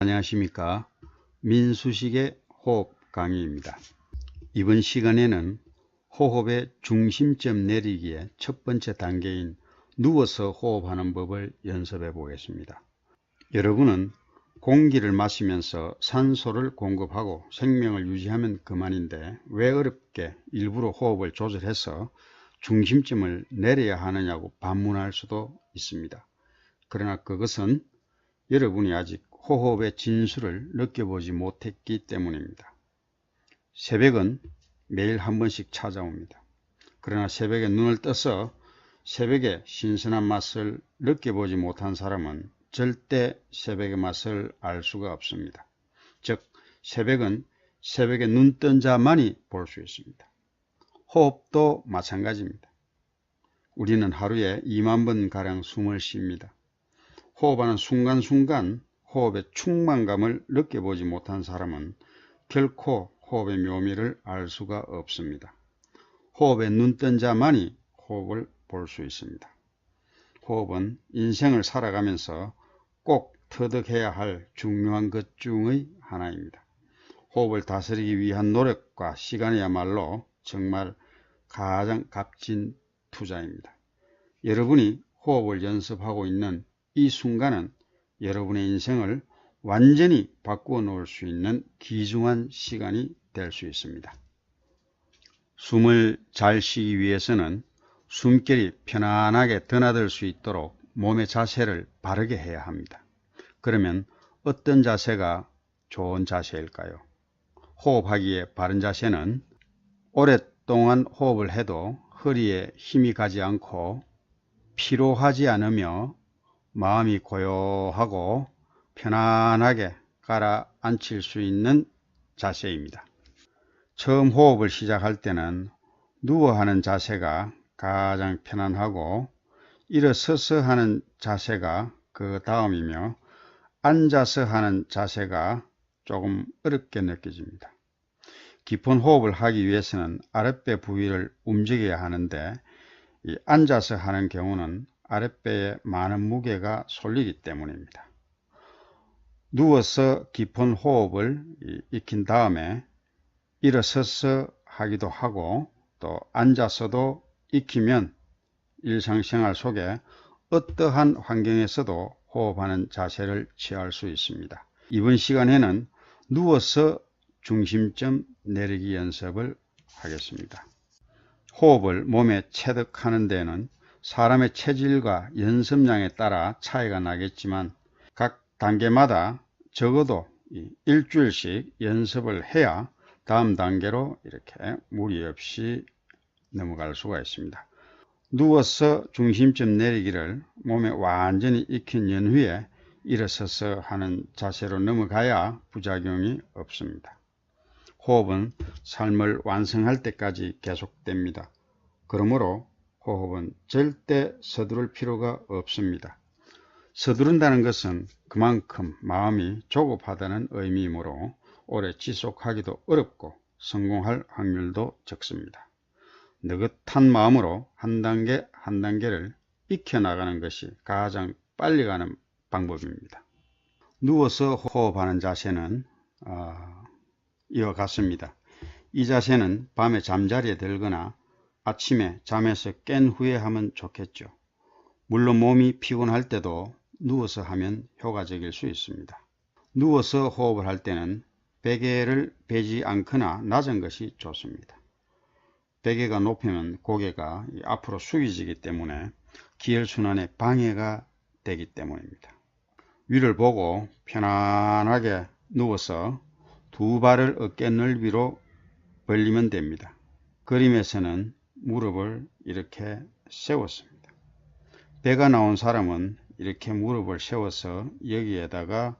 안녕하십니까. 민수식의 호흡 강의입니다. 이번 시간에는 호흡의 중심점 내리기의 첫 번째 단계인 누워서 호흡하는 법을 연습해 보겠습니다. 여러분은 공기를 마시면서 산소를 공급하고 생명을 유지하면 그만인데 왜 어렵게 일부러 호흡을 조절해서 중심점을 내려야 하느냐고 반문할 수도 있습니다. 그러나 그것은 여러분이 아직 호흡의 진수를 느껴보지 못했기 때문입니다. 새벽은 매일 한 번씩 찾아옵니다. 그러나 새벽에 눈을 떠서 새벽의 신선한 맛을 느껴보지 못한 사람은 절대 새벽의 맛을 알 수가 없습니다. 즉, 새벽은 새벽에 눈 뜬 자만이 볼 수 있습니다. 호흡도 마찬가지입니다. 우리는 하루에 2만 번가량 숨을 쉽니다. 호흡하는 순간순간 호흡의 충만감을 느껴보지 못한 사람은 결코 호흡의 묘미를 알 수가 없습니다. 호흡에 눈 뜬 자만이 호흡을 볼 수 있습니다. 호흡은 인생을 살아가면서 꼭 터득해야 할 중요한 것 중의 하나입니다. 호흡을 다스리기 위한 노력과 시간이야말로 정말 가장 값진 투자입니다. 여러분이 호흡을 연습하고 있는 이 순간은 여러분의 인생을 완전히 바꾸어 놓을 수 있는 귀중한 시간이 될 수 있습니다. 숨을 잘 쉬기 위해서는 숨결이 편안하게 드나들 수 있도록 몸의 자세를 바르게 해야 합니다. 그러면 어떤 자세가 좋은 자세일까요? 호흡하기에 바른 자세는 오랫동안 호흡을 해도 허리에 힘이 가지 않고 피로하지 않으며 마음이 고요하고 편안하게 가라앉힐 수 있는 자세입니다. 처음 호흡을 시작할 때는 누워 하는 자세가 가장 편안하고 일어서서 하는 자세가 그 다음이며 앉아서 하는 자세가 조금 어렵게 느껴집니다. 깊은 호흡을 하기 위해서는 아랫배 부위를 움직여야 하는데 이 앉아서 하는 경우는 아랫배에 많은 무게가 쏠리기 때문입니다. 누워서 깊은 호흡을 익힌 다음에 일어서서 하기도 하고 또 앉아서도 익히면 일상생활 속에 어떠한 환경에서도 호흡하는 자세를 취할 수 있습니다. 이번 시간에는 누워서 중심점 내리기 연습을 하겠습니다. 호흡을 몸에 체득하는 데는 사람의 체질과 연습량에 따라 차이가 나겠지만 각 단계마다 적어도 일주일씩 연습을 해야 다음 단계로 이렇게 무리 없이 넘어갈 수가 있습니다. 누워서 중심점 내리기를 몸에 완전히 익힌 연후에 일어서서 하는 자세로 넘어가야 부작용이 없습니다. 호흡은 삶을 완성할 때까지 계속됩니다. 그러므로 호흡은 절대 서두를 필요가 없습니다. 서두른다는 것은 그만큼 마음이 조급하다는 의미이므로 오래 지속하기도 어렵고 성공할 확률도 적습니다. 느긋한 마음으로 한 단계 한 단계를 익혀나가는 것이 가장 빨리 가는 방법입니다. 누워서 호흡하는 자세는 이와 같습니다. 이 자세는 밤에 잠자리에 들거나 아침에 잠에서 깬 후에 하면 좋겠죠. 물론 몸이 피곤할 때도 누워서 하면 효과적일 수 있습니다. 누워서 호흡을 할 때는 베개를 베지 않거나 낮은 것이 좋습니다. 베개가 높으면 고개가 앞으로 숙여지기 때문에 기혈순환에 방해가 되기 때문입니다. 위를 보고 편안하게 누워서 두 발을 어깨 넓이로 벌리면 됩니다. 그림에서는 무릎을 이렇게 세웠습니다. 배가 나온 사람은 이렇게 무릎을 세워서 여기에다가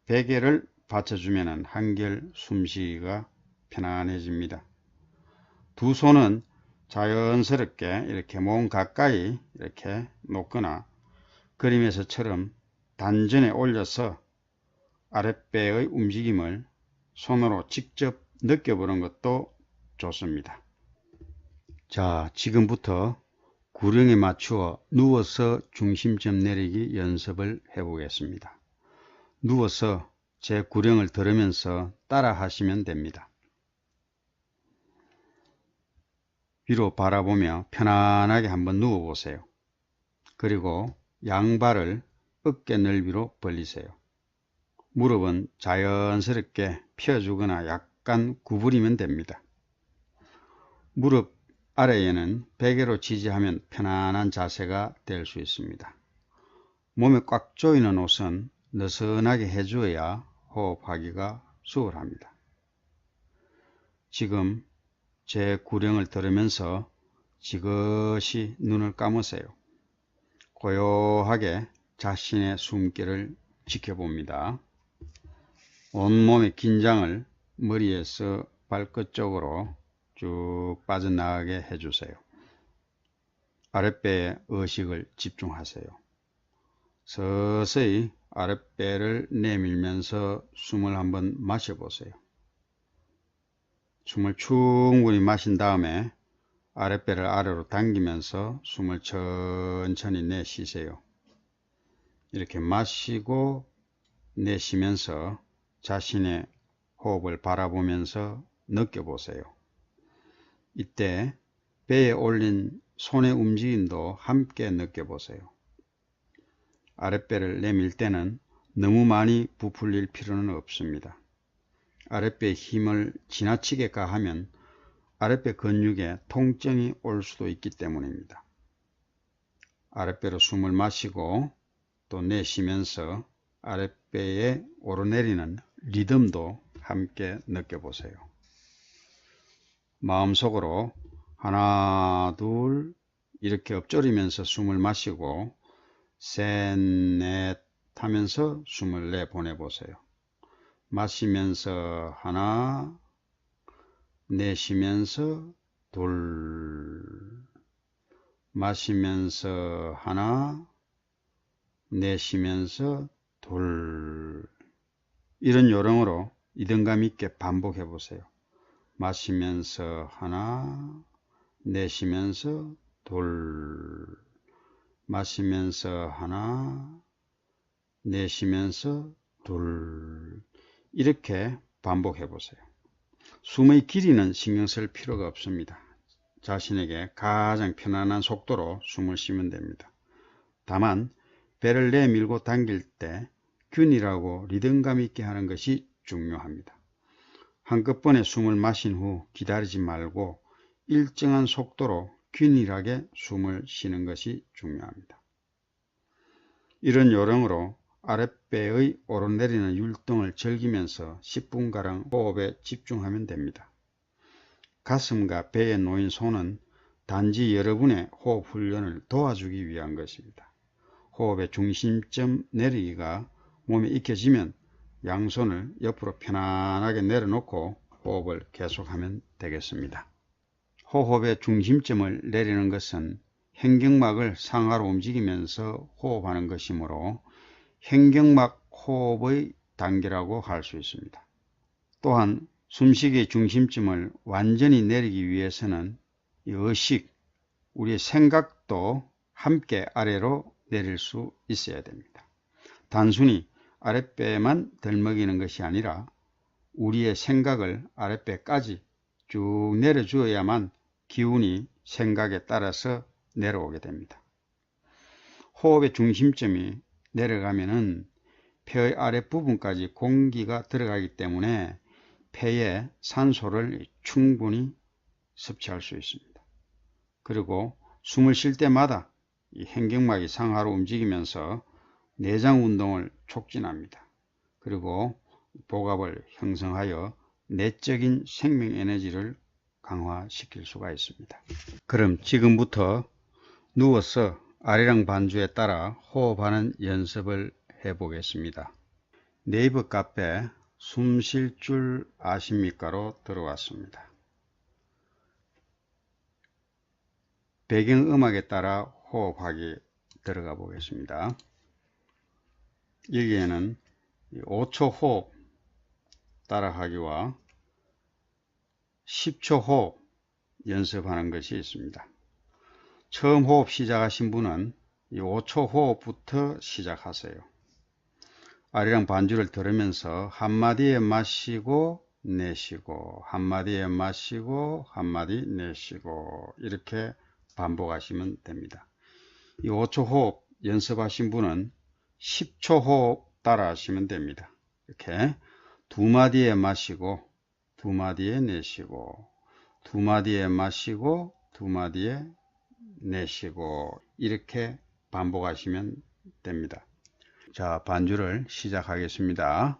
베개를 받쳐주면 한결 숨쉬기가 편안해집니다. 두 손은 자연스럽게 이렇게 몸 가까이 이렇게 놓거나 그림에서처럼 단전에 올려서 아랫배의 움직임을 손으로 직접 느껴보는 것도 좋습니다. 자, 지금부터 구령에 맞추어 누워서 중심점 내리기 연습을 해보겠습니다. 누워서 제 구령을 들으면서 따라 하시면 됩니다. 위로 바라보며 편안하게 한번 누워 보세요. 그리고 양발을 어깨 넓이로 벌리세요. 무릎은 자연스럽게 펴주거나 약간 구부리면 됩니다. 무릎 아래에는 베개로 지지하면 편안한 자세가 될 수 있습니다. 몸에 꽉 조이는 옷은 느슨하게 해주어야 호흡하기가 수월합니다. 지금 제 구령을 들으면서 지그시 눈을 감으세요. 고요하게 자신의 숨결을 지켜봅니다. 온몸의 긴장을 머리에서 발끝 쪽으로 쭉 빠져나가게 해주세요. 아랫배에 의식을 집중하세요. 서서히 아랫배를 내밀면서 숨을 한번 마셔보세요. 숨을 충분히 마신 다음에 아랫배를 아래로 당기면서 숨을 천천히 내쉬세요. 이렇게 마시고 내쉬면서 자신의 호흡을 바라보면서 느껴보세요. 이때 배에 올린 손의 움직임도 함께 느껴보세요. 아랫배를 내밀 때는 너무 많이 부풀릴 필요는 없습니다. 아랫배에 힘을 지나치게 가하면 아랫배 근육에 통증이 올 수도 있기 때문입니다. 아랫배로 숨을 마시고 또 내쉬면서 아랫배에 오르내리는 리듬도 함께 느껴보세요. 마음속으로 하나, 둘 이렇게 엎조리면서 숨을 마시고 셋, 넷 하면서 숨을 내보내보세요. 마시면서 하나, 내쉬면서 둘, 마시면서 하나, 내쉬면서 둘. 이런 요령으로 리듬감 있게 반복해 보세요. 마시면서 하나, 내쉬면서 둘, 마시면서 하나, 내쉬면서 둘. 이렇게 반복해 보세요. 숨의 길이는 신경 쓸 필요가 없습니다. 자신에게 가장 편안한 속도로 숨을 쉬면 됩니다. 다만 배를 내밀고 당길 때 균일하고 리듬감 있게 하는 것이 중요합니다. 한꺼번에 숨을 마신 후 기다리지 말고 일정한 속도로 균일하게 숨을 쉬는 것이 중요합니다. 이런 요령으로 아랫배의 오르내리는 율동을 즐기면서 10분가량 호흡에 집중하면 됩니다. 가슴과 배에 놓인 손은 단지 여러분의 호흡 훈련을 도와주기 위한 것입니다. 호흡의 중심점 내리기가 몸에 익혀지면 양손을 옆으로 편안하게 내려놓고 호흡을 계속하면 되겠습니다. 호흡의 중심점을 내리는 것은 횡격막을 상하로 움직이면서 호흡하는 것이므로 횡격막 호흡의 단계라고 할 수 있습니다. 또한 숨쉬기의 중심점을 완전히 내리기 위해서는 의식, 우리의 생각도 함께 아래로 내릴 수 있어야 됩니다. 단순히 아랫배만 들먹이는 것이 아니라 우리의 생각을 아랫배까지 쭉 내려주어야만 기운이 생각에 따라서 내려오게 됩니다. 호흡의 중심점이 내려가면은 폐의 아랫부분까지 공기가 들어가기 때문에 폐에 산소를 충분히 섭취할 수 있습니다. 그리고 숨을 쉴 때마다 이 횡격막이 상하로 움직이면서 내장 운동을 촉진합니다. 그리고 복압을 형성하여 내적인 생명 에너지를 강화시킬 수가 있습니다. 그럼 지금부터 누워서 아리랑 반주에 따라 호흡하는 연습을 해보겠습니다. 네이버 카페 숨 쉴 줄 아십니까로 들어왔습니다. 배경음악에 따라 호흡하기 들어가 보겠습니다. 여기에는 5초 호흡 따라하기와 10초 호흡 연습하는 것이 있습니다. 처음 호흡 시작하신 분은 이 5초 호흡부터 시작하세요. 아리랑 반주를 들으면서 한마디에 마시고 내쉬고 한마디에 마시고 한마디 내쉬고 이렇게 반복하시면 됩니다. 이 5초 호흡 연습하신 분은 10초 호흡 따라 하시면 됩니다. 이렇게 두 마디에 마시고 두 마디에 내쉬고 두 마디에 마시고 두 마디에 내쉬고 이렇게 반복하시면 됩니다. 자, 반주를 시작하겠습니다.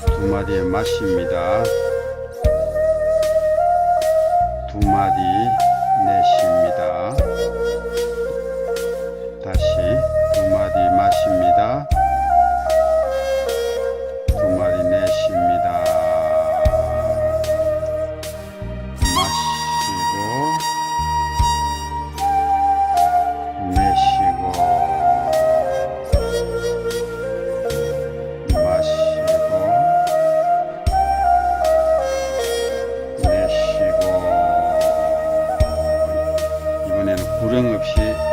두 마디에 마십니다. 두 마디 내쉽니다. 다시 두 마디 마십니다. 두 마디 내쉽니다. 마시고 내쉬고 마시고 내쉬고 이번에는 구령 없이